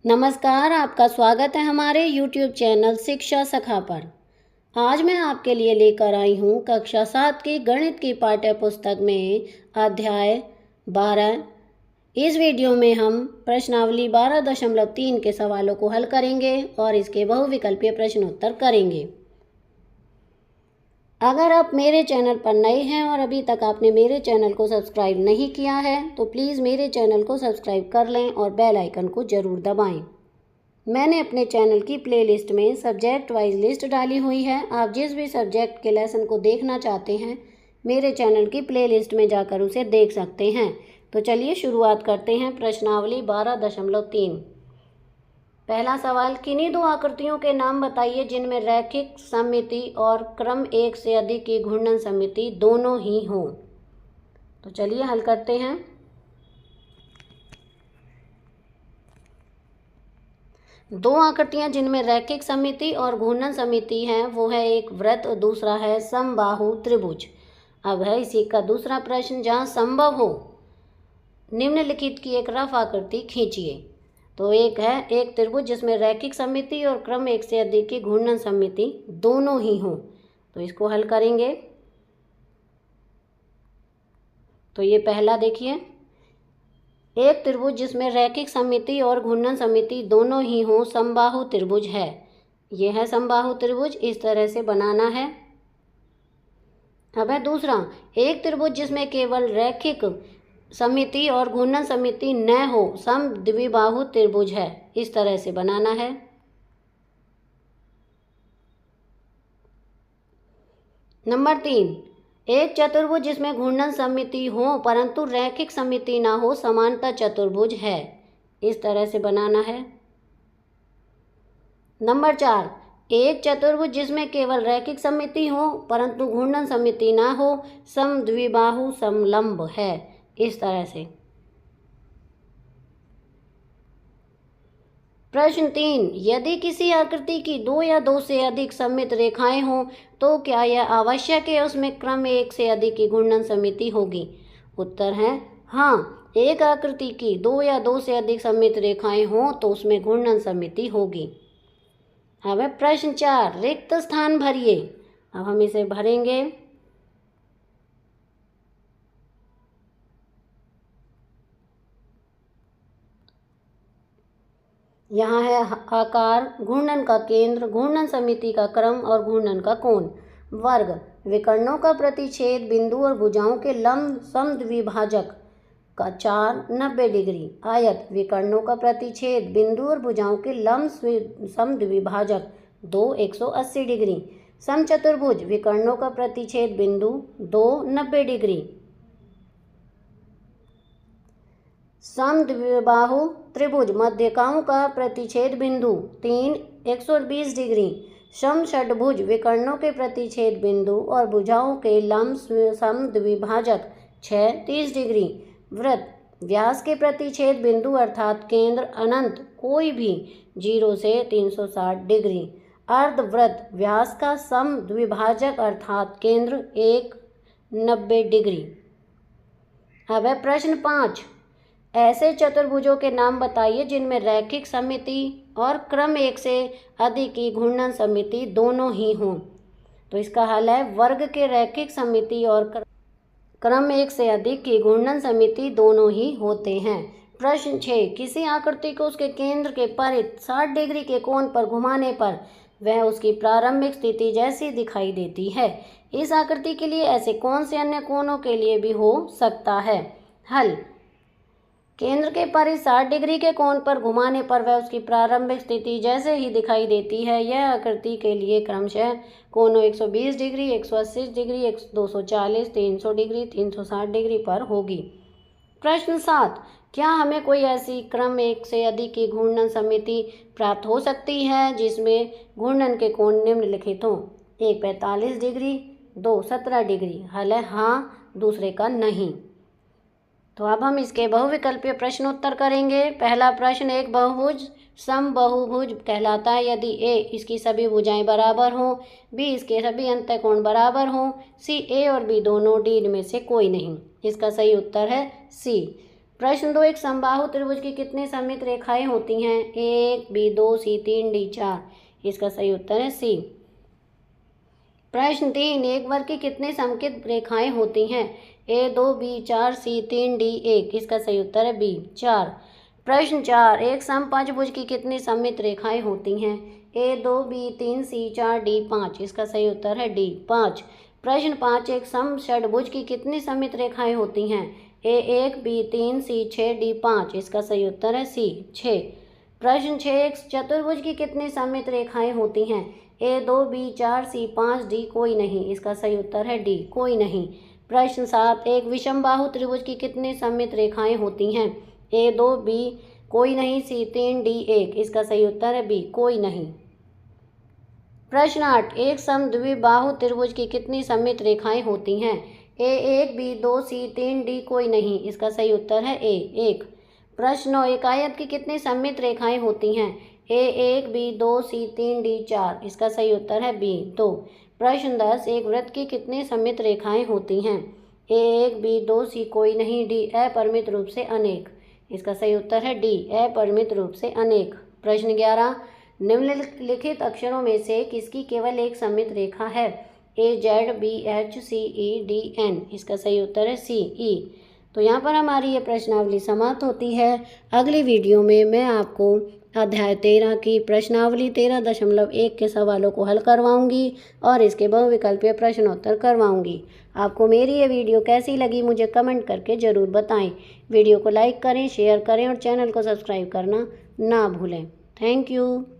नमस्कार, आपका स्वागत है हमारे YouTube चैनल शिक्षा सखा पर। आज मैं आपके लिए लेकर आई हूँ कक्षा 7 की गणित की पाठ्य पुस्तक में अध्याय 12। इस वीडियो में हम प्रश्नावली 12.3 के सवालों को हल करेंगे और इसके बहुविकल्पीय प्रश्नोत्तर करेंगे। अगर आप मेरे चैनल पर नए हैं और अभी तक आपने मेरे चैनल को सब्सक्राइब नहीं किया है तो प्लीज़ मेरे चैनल को सब्सक्राइब कर लें और बेल आइकन को ज़रूर दबाएं। मैंने अपने चैनल की प्लेलिस्ट में सब्जेक्ट वाइज लिस्ट डाली हुई है। आप जिस भी सब्जेक्ट के लेसन को देखना चाहते हैं मेरे चैनल की प्लेलिस्ट में जाकर उसे देख सकते हैं। तो चलिए शुरुआत करते हैं प्रश्नावली 12.3। पहला सवाल, किन्हीं दो आकृतियों के नाम बताइए जिनमें रैखिक सममिति और क्रम एक से अधिक की घूर्णन सममिति दोनों ही हों। तो चलिए हल करते हैं। दो आकृतियां जिनमें रैखिक सममिति और घूर्णन सममिति हैं वो है एक वृत्त और दूसरा है समबाहु त्रिभुज। अब है इसी का दूसरा प्रश्न, जहां संभव हो निम्नलिखित की एक रफ आकृति खींचिए। तो एक है एक त्रिभुज जिसमें रैखिक सममिति और क्रम एक से अधिक की घूर्णन सममिति दोनों ही हों। तो इसको हल करेंगे। तो ये पहला देखिए, एक त्रिभुज जिसमें रैखिक सममिति और घूर्णन सममिति दोनों ही हों समबाहु त्रिभुज है। यह है समबाहु त्रिभुज, इस तरह से बनाना है। अब है दूसरा, एक त्रिभुज जिसमें केवल रैखिक सममिति और घूर्णन सममिति न हो समद्विबाहु त्रिभुज है। इस तरह से बनाना है। नंबर 3, एक चतुर्भुज जिसमें घूर्णन सममिति हो परंतु रैखिक सममिति ना हो समांतर चतुर्भुज है। इस तरह से बनाना है। नंबर 4, एक चतुर्भुज जिसमें केवल रैखिक सममिति हो परंतु घूर्णन सममिति ना हो समद्विबाहु समलंब है। इस तरह से। प्रश्न 3, यदि किसी आकृति की दो या दो से अधिक सममित रेखाएं हों तो क्या यह आवश्यक है उसमें क्रम एक से अधिक की घूर्णन सममिति होगी। उत्तर है हाँ, एक आकृति की दो या दो से अधिक सममित रेखाएं हों तो उसमें घूर्णन सममिति होगी। अब है प्रश्न 4, रिक्त स्थान भरिए। अब हम इसे भरेंगे। यहाँ है आकार, घूर्णन का केंद्र, घूर्णन सममिति का क्रम और घूर्णन का कोण। वर्ग, विकर्णों का प्रतिच्छेद बिंदु और भुजाओं के लंब समद्विभाजक का 4 90 डिग्री। आयत, विकर्णों का प्रतिच्छेद बिंदु और भुजाओं के लंब समद्विभाजक 2 180 डिग्री। समचतुर्भुज, विकर्णों का प्रतिच्छेद बिंदु 2 90 डिग्री। समद्विबाहु त्रिभुज, मध्यकाओं का प्रतिच्छेद बिंदु 3 120 डिग्री। समषट्भुज, विकर्णों के प्रतिच्छेद बिंदु और भुजाओं के लंब समद्विभाजक 6 30 डिग्री। वृत्त, व्यास के प्रतिच्छेद बिंदु अर्थात केंद्र अनंत कोई भी 0 से 360 डिग्री। अर्धवृत्त, व्यास का समद्विभाजक अर्थात केंद्र 1 90 डिग्री। अब है प्रश्न 5, ऐसे चतुर्भुजों के नाम बताइए जिनमें रैखिक सममिति और क्रम एक से अधिक की घूर्णन सममिति दोनों ही हों। तो इसका हल है वर्ग के रैखिक सममिति और क्रम एक से अधिक की घूर्णन सममिति दोनों ही होते हैं। प्रश्न 6, किसी आकृति को उसके केंद्र के परित 60 डिग्री के कोण पर घुमाने पर वह उसकी प्रारंभिक स्थिति जैसी दिखाई देती है। इस आकृति के लिए ऐसे कौन से अन्य कोणों के लिए भी हो सकता है। हल, केंद्र के परित 60 डिग्री के कोण पर घुमाने पर वह उसकी प्रारंभिक स्थिति जैसे ही दिखाई देती है। यह आकृति के लिए क्रमशः कोणों 120 डिग्री 180 डिग्री 240 300 डिग्री 360 डिग्री पर होगी। प्रश्न 7, क्या हमें कोई ऐसी क्रम एक से अधिक की घूर्णन सममिति प्राप्त हो सकती है जिसमें घूर्णन के कोण निम्नलिखित हों। 1 45 डिग्री 2 17 डिग्री। हल है हाँ, दूसरे का नहीं। तो अब हम इसके बहुविकल्पीय प्रश्नोत्तर करेंगे। पहला प्रश्न, एक बहुभुज समबहुभुज कहलाता है यदि ए इसकी सभी भुजाएं बराबर हों, बी इसके सभी अंतःकोण बराबर हों, सी ए और बी दोनों, डी इनमें से कोई नहीं। इसका सही उत्तर है सी। प्रश्न 2, एक समबाहु त्रिभुज की कितनी सममित रेखाएं होती हैं? A1, B2, C3, D4। इसका सही उत्तर है सी। प्रश्न 3, एक वर्ग की कितनी समकित रेखाएं होती हैं? A2, B4, C3, D1। इसका सही उत्तर है बी 4। प्रश्न 4, एक समपंचभुज की कितनी सममित रेखाएं होती हैं? A2, B3, C4, D5। इसका सही उत्तर है डी 5। प्रश्न 5, एक समषड्भुज की कितनी सममित रेखाएं होती हैं? A1, B3, C6, D5। इसका सही उत्तर है सी 6। प्रश्न 6, एक चतुर्भुज की कितनी सममित रेखाएं होती हैं? A2, B4, C5, D कोई नहीं। इसका सही उत्तर है डी कोई नहीं। प्रश्न 7, एक विषमबाहु त्रिभुज की कितनी सममित रेखाएं होती हैं? A2, B कोई नहीं, C3, D1। इसका सही उत्तर है बी कोई नहीं। प्रश्न 8, एक समद्विबाहु त्रिभुज की कितनी सममित रेखाएं होती हैं? A1, B2, C3, D कोई नहीं। इसका सही उत्तर है ए 1। प्रश्न 9, एक आयत की कितनी सममित रेखाएं होती हैं? A1, B2, C3, D4। इसका सही उत्तर है बी 2। प्रश्न 10, एक वृत्त की कितनी सममित रेखाएं होती हैं? A1, B2, C कोई नहीं, D अपरिमित रूप से अनेक। इसका सही उत्तर है डी अपरिमित रूप से अनेक। प्रश्न 11, निम्नलिखित अक्षरों में से किसकी केवल एक सममित रेखा है? AZ, BH, CE, DN। इसका सही उत्तर है CE। तो यहाँ पर हमारी ये प्रश्नावली समाप्त होती है। अगली वीडियो में मैं आपको अध्याय 13 की प्रश्नावली 13.1 के सवालों को हल करवाऊंगी और इसके बहुविकल्पीय प्रश्नोत्तर करवाऊंगी। आपको मेरी ये वीडियो कैसी लगी मुझे कमेंट करके ज़रूर बताएं। वीडियो को लाइक करें, शेयर करें और चैनल को सब्सक्राइब करना ना भूलें। Thank you.